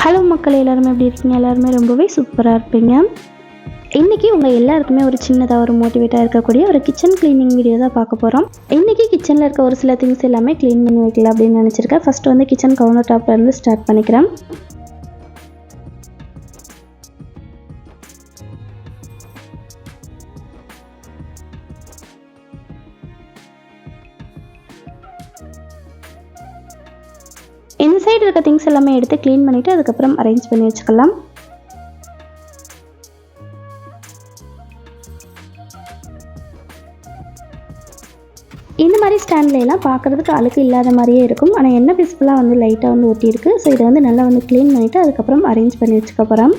Hello மக்கள், எல்லாருமே எப்படி இருக்கீங்க? எல்லாருமே ரொம்பவே சூப்பராக இருப்பீங்க. இன்றைக்கி உங்கள் எல்லாருக்குமே ஒரு சின்னதாக ஒரு மோட்டிவேட்டாக இருக்கக்கூடிய ஒரு கிச்சன் க்ளீனிங் வீடியோ தான் பார்க்க போகிறோம். இன்றைக்கி கிச்சனில் இருக்க ஒரு சில திங்ஸ் எல்லாமே க்ளீன் பண்ணி வைக்கலாம் அப்படின்னு நினச்சிருக்கேன். ஃபஸ்ட்டு வந்து கிச்சன் கவுண்டர் டாப்லேருந்து ஸ்டார்ட் பண்ணிக்கிறேன். இந்த சைடு இருக்க திங்ஸ் எல்லாமே எடுத்து க்ளீன் பண்ணிவிட்டு அதுக்கப்புறம் அரேஞ்ச் பண்ணி வச்சுக்கலாம். இந்த மாதிரி ஸ்டாண்ட்லாம் பார்க்குறதுக்கு அழுக்கு இல்லாத மாதிரியே இருக்கும். ஆனால் என்ன பீஸ்ஃபுல்லாக வந்து லைட்டாக வந்து ஒட்டியிருக்கு. ஸோ இதை வந்து நல்லா வந்து க்ளீன் பண்ணிவிட்டு அதுக்கப்புறம் அரேஞ்ச் பண்ணி வச்சுக்க போகிறேன்.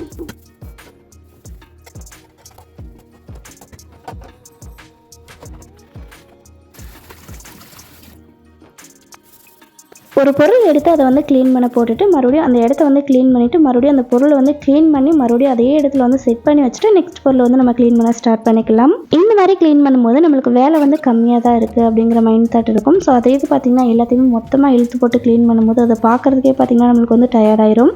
ஒரு பொருள் எடுத்து அதை வந்து க்ளீன் பண்ண போட்டுட்டு மறுபடியும் அந்த இடத்த வந்து க்ளீன் பண்ணிவிட்டு மறுபடியும் அந்த பொருளை வந்து க்ளீன் பண்ணி மறுபடியும் அதே இடத்துல வந்து செட் பண்ணி வச்சுட்டு நெக்ஸ்ட் பொருளை வந்து நம்ம க்ளீன் பண்ண ஸ்டார்ட் பண்ணிக்கலாம். இந்த மாதிரி க்ளீன் பண்ணும்போது நம்மளுக்கு வேலை வந்து கம்மியாக தான் இருக்குது அப்படிங்கிற மைண்ட் தாட் இருக்கும். ஸோ அதே இது பார்த்திங்கன்னா எல்லாத்தையுமே மொத்தமாக இழுத்து போட்டு க்ளீன் பண்ணும்போது அதை பார்க்குறதுக்கே பார்த்திங்கன்னா நம்மளுக்கு வந்து டயர்டாயிரும்.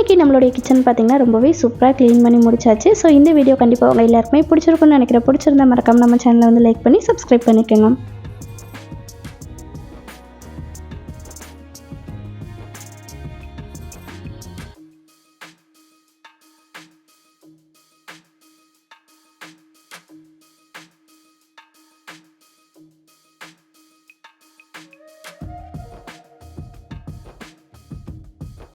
இன்றைக்கி நம்மளுடைய கிச்சன் பார்த்திங்கன்னா ரொம்பவே சூப்பராக க்ளீன் பண்ணி முடிச்சாச்சு. ஸோ இந்த வீடியோ கண்டிப்பாக உங்கள் எல்லாருக்குமே பிடிச்சிருக்குன்னு நினைக்கிறேன். பிடிச்சிருந்தா மறக்காம நம்ம சேனலை வந்து லைக் பண்ணி சப்ஸ்கிரைப் பண்ணிக்கோங்க.